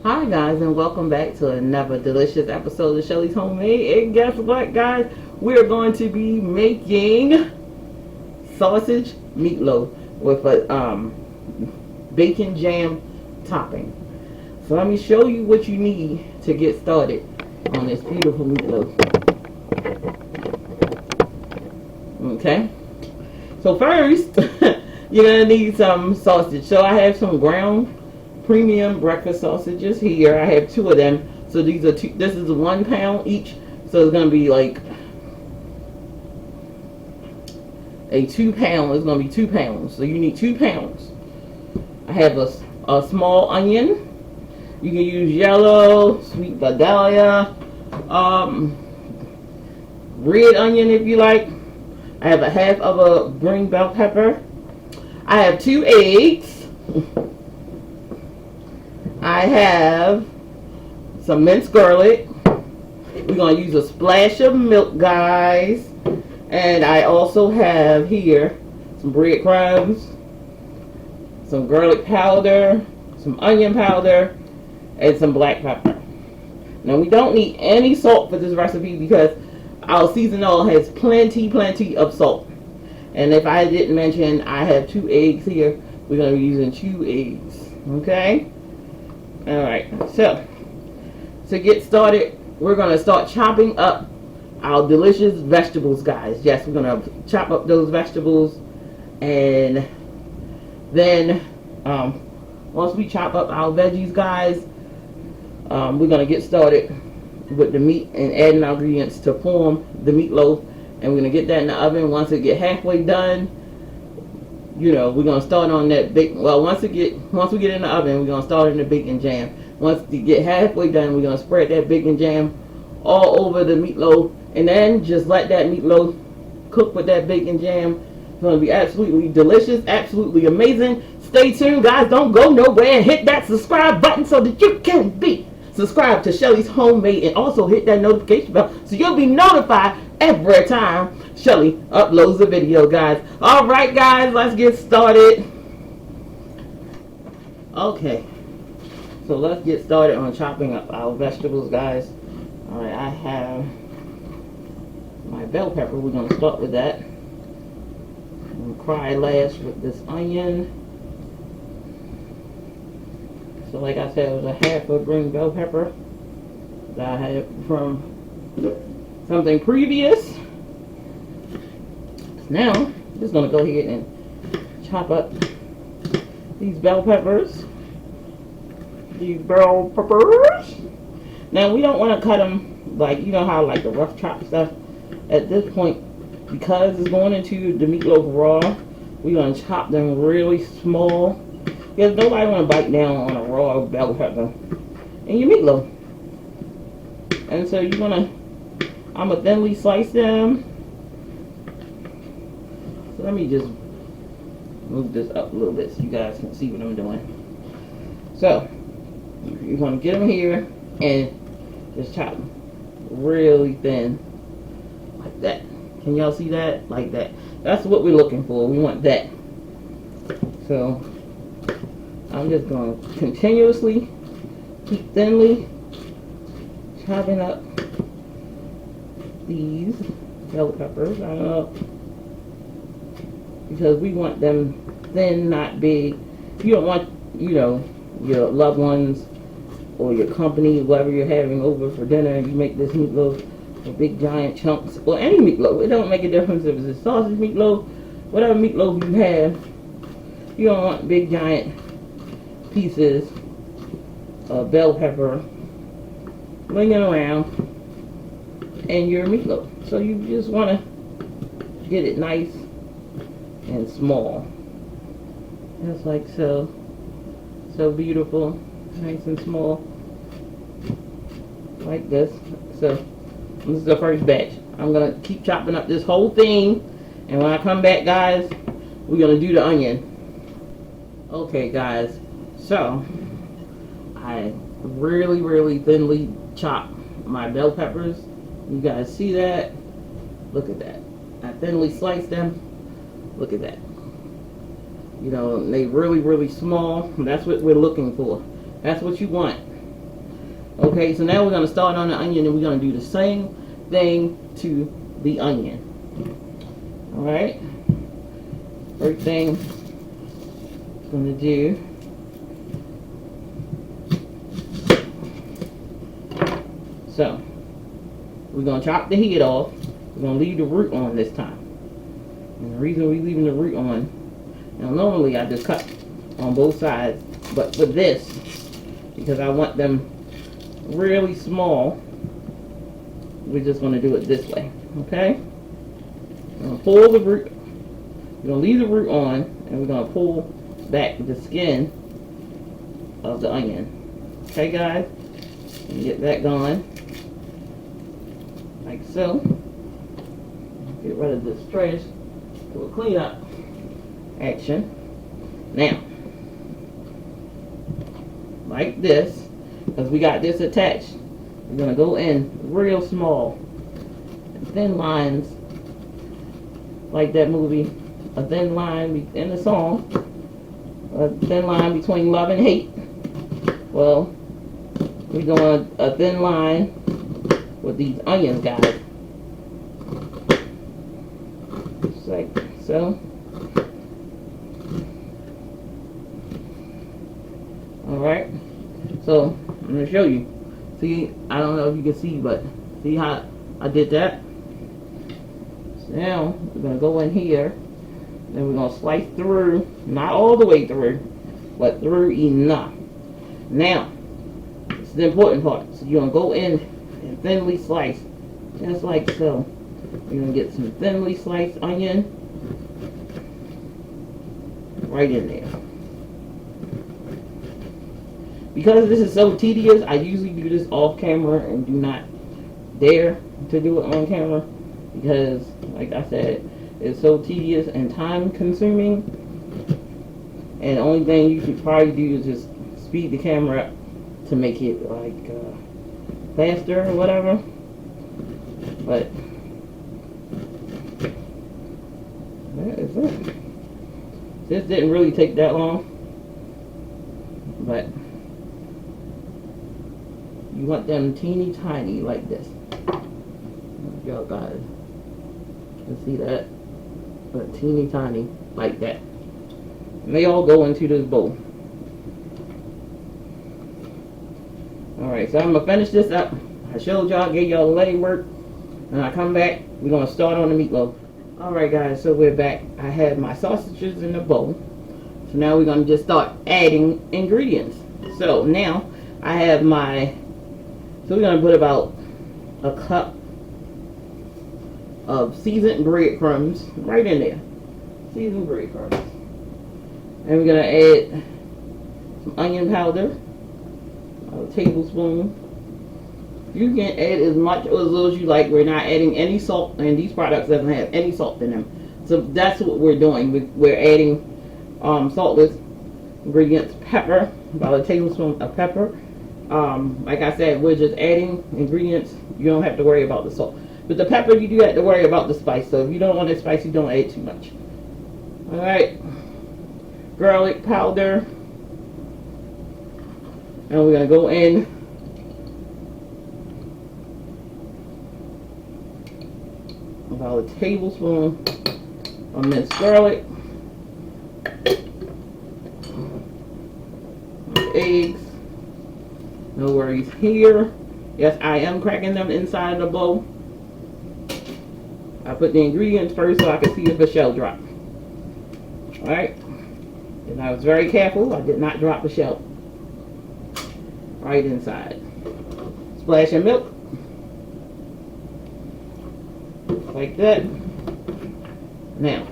Hi guys, and welcome back to another delicious episode of Shelly's Homemade. And guess what, guys? We're going to be making sausage meatloaf with a bacon jam topping. So let me show you what you need to get started on this beautiful meatloaf. Okay, so first you're gonna need some sausage. So I have some ground premium breakfast sausages here. I have two of them. So these are two. This is 1 pound each. So it's gonna be like a 2 pound. It's gonna be 2 pounds. So you need 2 pounds. I have a small onion. You can use yellow, sweet Vidalia, red onion if you like. I have a half of a green bell pepper. I have 2 eggs. I have some minced garlic. We're going to use a splash of milk, guys. And I also have here some breadcrumbs, some garlic powder, some onion powder, and some black pepper. Now, we don't need any salt for this recipe because our seasoned oil has plenty of salt. And if I didn't mention, I have 2 eggs here. We're going to be using 2 eggs. Okay? Alright, so to get started, we're going to start chopping up our delicious vegetables, guys. Yes, we're going to chop up those vegetables, and then once we chop up our veggies, guys, we're going to get started with the meat and adding our ingredients to form the meatloaf, and we're going to get that in the oven. Once it get halfway done, you know, we're gonna start on that bacon. Well, once we get in the oven, we're gonna start in the bacon jam. Once you get halfway done, we're gonna spread that bacon jam all over the meatloaf, and then just let that meatloaf cook with that bacon jam. It's gonna be absolutely delicious, absolutely amazing. Stay tuned, guys. Don't go nowhere, and hit that subscribe button so that you can be subscribed to Shelly's Homemade, and also hit that notification bell so you'll be notified every time Shelly uploads a video, guys. Alright, guys, let's get started. Okay, so let's get started on chopping up our vegetables, guys. Alright, I have my bell pepper. We're going to start with that. And cry last with this onion. So like I said, it was a half a green bell pepper that I had from something previous. Now, I'm just going to go ahead and chop up these bell peppers. Now, we don't want to cut them like, you know how like the rough chop stuff. At this point, because it's going into the meatloaf raw, we're going to chop them really small. Because nobody want to bite down on a raw bell pepper in your meatloaf. And so you're going to, I'm going to thinly slice them. So let me just move this up a little bit so you guys can see what I'm doing. So you're going to get them here and just chop them really thin like that. Can y'all see that? Like that. That's what we're looking for. We want that. So I'm just going to continuously keep thinly chopping up these bell peppers. I don't know, because we want them thin, not big. You don't want, you know, your loved ones or your company, whoever you're having over for dinner, you make this meatloaf with big giant chunks, or any meatloaf. It don't make a difference if it's a sausage meatloaf, whatever meatloaf you have. You don't want big giant pieces of bell pepper flinging around in your meatloaf. So you just want to get it nice and small, just like so. So beautiful, nice and small, like this. So this is the first batch. I'm gonna keep chopping up this whole thing, and when I come back, guys, we're gonna do the onion. Okay, guys, so I really thinly chopped my bell peppers. You guys see that? Look at that. I thinly sliced them. Look at that. You know, they really small. That's what we're looking for. That's what you want. Okay, so now we're going to start on the onion, and we're going to do the same thing to the onion. Alright, first thing I'm going to do, so we're going to chop the head off. We're going to leave the root on this time. And the reason we're leaving the root on, now normally I just cut on both sides, but for this, because I want them really small, we're just going to do it this way. Okay? We're going to pull the root. We're going to leave the root on, and we're going to pull back the skin of the onion. Okay, guys? And get that going. Like so. Get rid of this trash. Do a cleanup action. Now, like this, because we got this attached, we're going to go in real small, thin lines, like that movie, a thin line in the song, a thin line between love and hate. Well, we're doing a thin line with these onions, guys. Just like so. Alright, so I'm going to show you. See, I don't know if you can see, but see how I did that? So now we're going to go in here, and we're going to slice through, not all the way through, but through enough. Now, it's the important part. So you're going to go in and thinly slice, just like so. You're going to get some thinly sliced onion right in there. Because this is so tedious, I usually do this off camera and do not dare to do it on camera, because, like I said, it's so tedious and time consuming, and the only thing you should probably do is just speed the camera up to make it like faster or whatever. But that is it. This didn't really take that long, but you want them teeny tiny like this. Y'all guys can see that, but teeny tiny like that. And they all go into this bowl. Alright, so I'm gonna finish this up. I showed y'all, gave y'all the leg work, and I come back, we're gonna start on the meatloaf. Alright guys, so we're back. I have my sausages in the bowl. So now we're gonna just start adding ingredients. So now I have my, so we're gonna put about a cup of seasoned breadcrumbs right in there. Seasoned breadcrumbs. And we're gonna add some onion powder, a tablespoon. You can add as much or as little as you like. We're not adding any salt, and these products doesn't have any salt in them. So that's what we're doing. We're adding saltless ingredients. Pepper, about a tablespoon of pepper. Like I said, we're just adding ingredients. You don't have to worry about the salt. But the pepper, you do have to worry about the spice. So if you don't want it spicy, don't add too much. Alright. Garlic powder. And we're going to go in about a tablespoon of minced garlic. Eggs. No worries here. Yes, I am cracking them inside of the bowl. I put the ingredients first so I could see if a shell dropped. Alright. And I was very careful. I did not drop the shell. Right inside. Splash of milk. Like that. Now,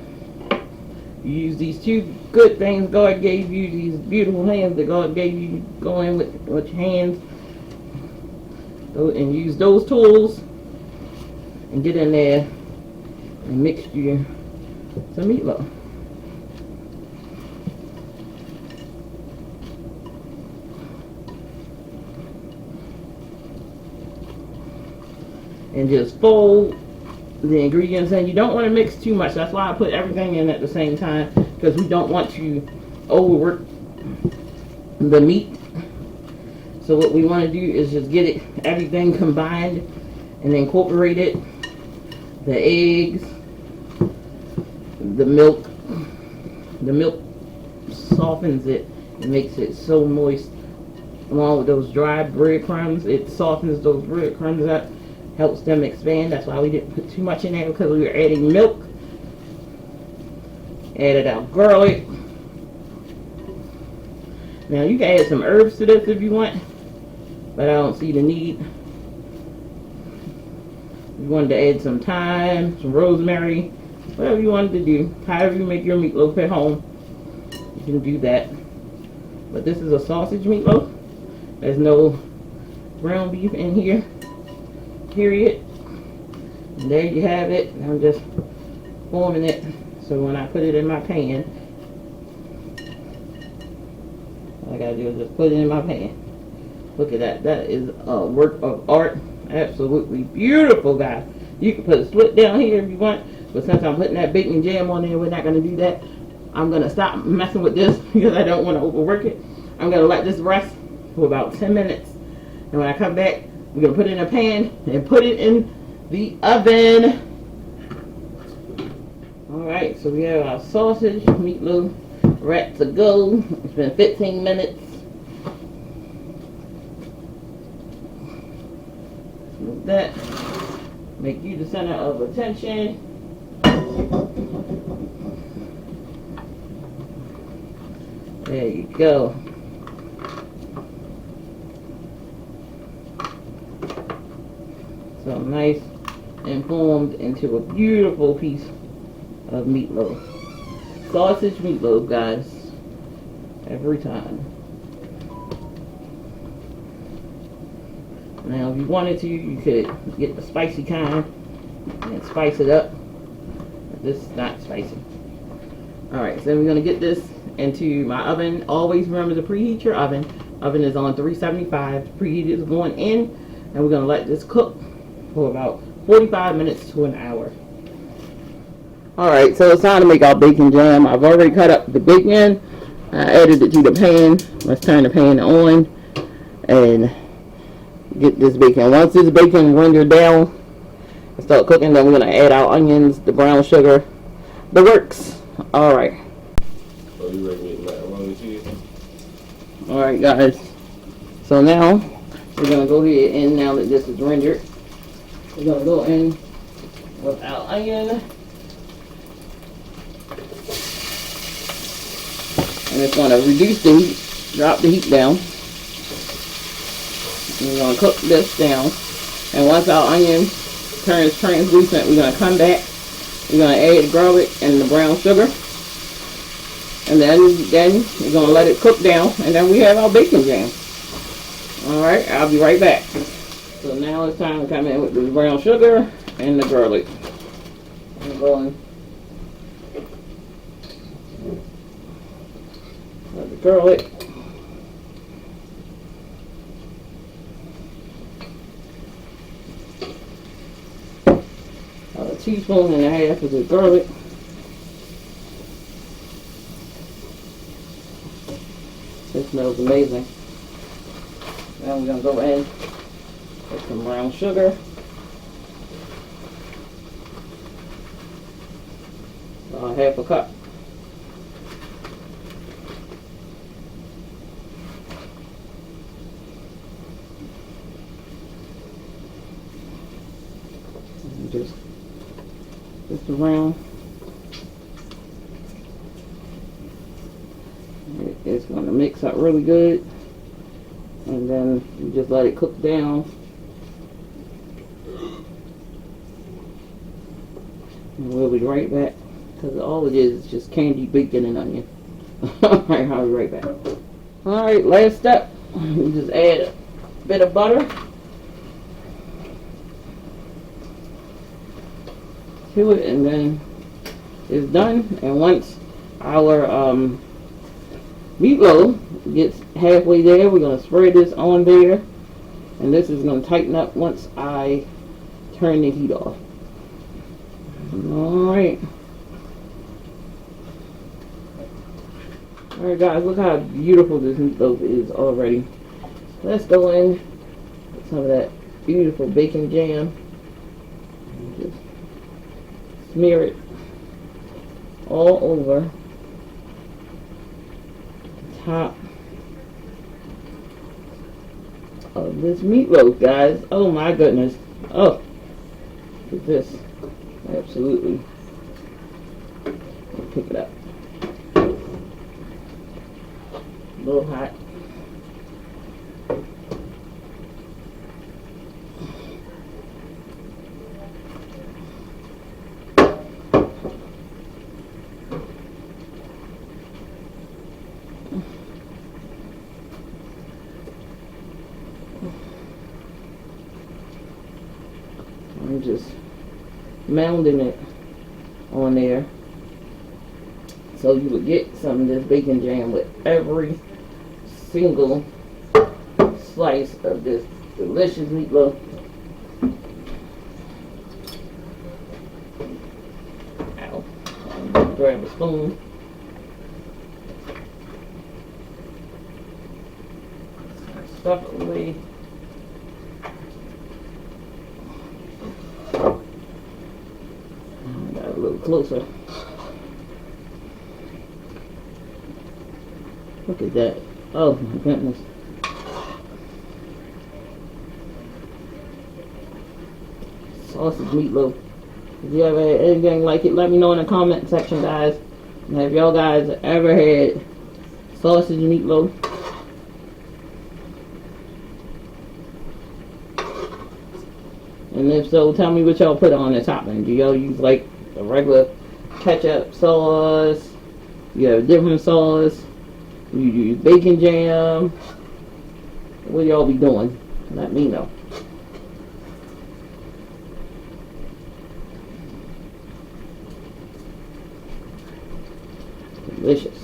you use these two good things God gave you, these beautiful hands that God gave you. Go in with your hands. Go and use those tools and get in there and mix you some meatloaf. And just fold the ingredients in. You don't want to mix too much. That's why I put everything in at the same time, because we don't want to overwork the meat. So what we want to do is just get it everything combined and incorporate it. The eggs, the milk. The milk softens it and makes it so moist. Along with those dry breadcrumbs, it softens those breadcrumbs up, helps them expand. That's why we didn't put too much in there, because we were adding milk. Added our garlic. Now you can add some herbs to this if you want, but I don't see the need. You wanted to add some thyme, some rosemary, whatever you wanted to do. However you make your meatloaf at home, you can do that. But this is a sausage meatloaf. There's no ground beef in here, period. And there you have it. I'm just forming it, so when I put it in my pan, all I gotta do is just put it in my pan. Look at that. That is a work of art. Absolutely beautiful, guys. You can put a split down here if you want, but since I'm putting that bacon jam on there, we're not going to do that. I'm going to stop messing with this because I don't want to overwork it. I'm going to let this rest for about 10 minutes. And when I come back, we're going to put it in a pan and put it in the oven. Alright, so we have our sausage meatloaf ready to go. It's been 15 minutes. Move that. Make you the center of attention. There you go. So nice and formed into a beautiful piece of meatloaf. Sausage meatloaf, guys. Every time. Now, if you wanted to, you could get the spicy kind and spice it up. But this is not spicy. Alright, so we're going to get this into my oven. Always remember to preheat your oven. Oven is on 375. Preheat is going in, and we're going to let this cook for about 45 minutes to an hour. Alright, so it's time to make our bacon jam. I've already cut up the bacon. I added it to the pan. Let's turn the pan on and get this bacon. Once this bacon rendered down and start cooking, then we're going to add our onions, the brown sugar, the works. Alright. So you ready to make macaroni cheese? Alright, guys. So now we're going to go ahead and, now that this is rendered, we're going to go in with our onion. And it's going to reduce the heat, drop the heat down. We're going to cook this down. And once our onion turns translucent, we're going to come back. We're going to add the garlic and the brown sugar. And then we're going to let it cook down. And then we have our bacon jam. Alright, I'll be right back. So now it's time to come in with the brown sugar and the garlic. I'm going with the garlic. A teaspoon and a half of the garlic. This smells amazing. Now we're going to go in with some brown sugar. Half a cup. And just around. It's going to mix up really good, and then you just let it cook down. And we'll be right back, because all it is just candied bacon and onion. Alright, I'll be right back. Alright, last step. You just add a bit of butter to it, and then it's done. And once our meatloaf gets halfway there, we're going to spread this on there, and this is going to tighten up once I turn the heat off. Alright. Alright guys, look how beautiful this meatloaf is already. Let's go in with some of that beautiful bacon jam. Just smear it all over the top of this meatloaf, guys. Oh my goodness. Oh, look at this. Absolutely. Pick it up. A little hot. I'm just mounding it on there so you would get some of this bacon jam with every single slice of this delicious meatloaf. Ow. I'm gonna grab a spoon. Stuff it away. Got a little closer. Look at that. Oh my goodness. Sausage meatloaf. If you ever had anything like it, let me know in the comment section, guys. And have y'all guys ever had sausage meatloaf? And if so, tell me what y'all put on the topping. Do y'all use like a regular ketchup sauce? You have a different sauce? You use bacon jam? What y'all be doing? Let me know. Delicious.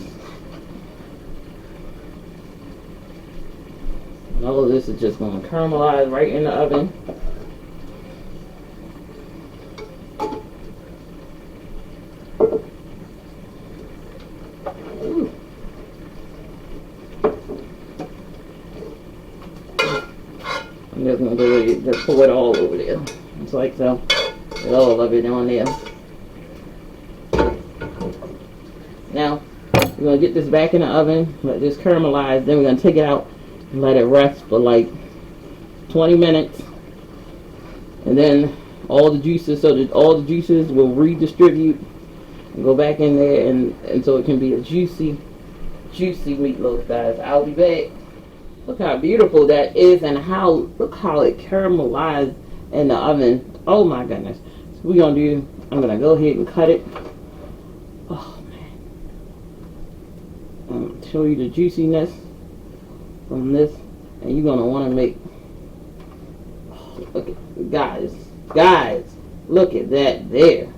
And all of this is just going to caramelize right in the oven. Ooh. I'm just going to go ahead and just pour it all over there. It's like so. Get all of it on there. Now, we're going to get this back in the oven, let this caramelize, then we're going to take it out and let it rest for like 20 minutes. And then all the juices, so that all the juices will redistribute and go back in there, and so it can be a juicy, juicy meatloaf, guys. I'll be back. Look how beautiful that is, and look how it caramelized in the oven. Oh my goodness. So we're going to do, I'm going to go ahead and cut it. Oh. Show you the juiciness from this, and you're gonna want to make. Oh, look at, guys, look at that there.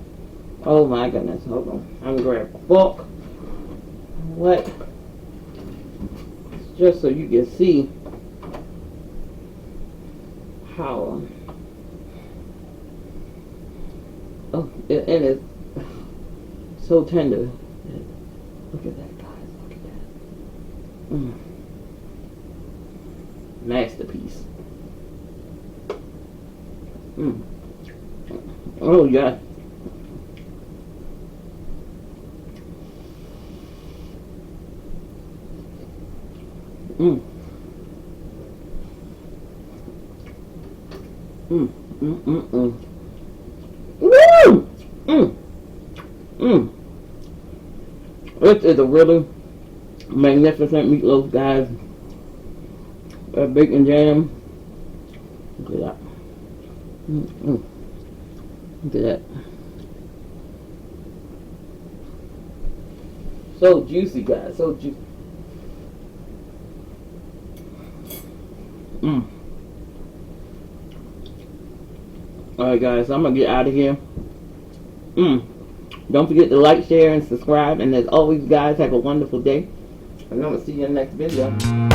Oh my goodness, hold on, I'm gonna grab a fork. What? Just so you can see how. Oh, and it's so tender. Look at that. Masterpiece. Oh yeah. This is a really magnificent meatloaf, guys. That bacon jam. Look at that. Look at that. So juicy, guys. So juicy. Alright, guys. I'm going to get out of here. Don't forget to like, share, and subscribe. And as always, guys, have a wonderful day. And I'm going to see you in the next video.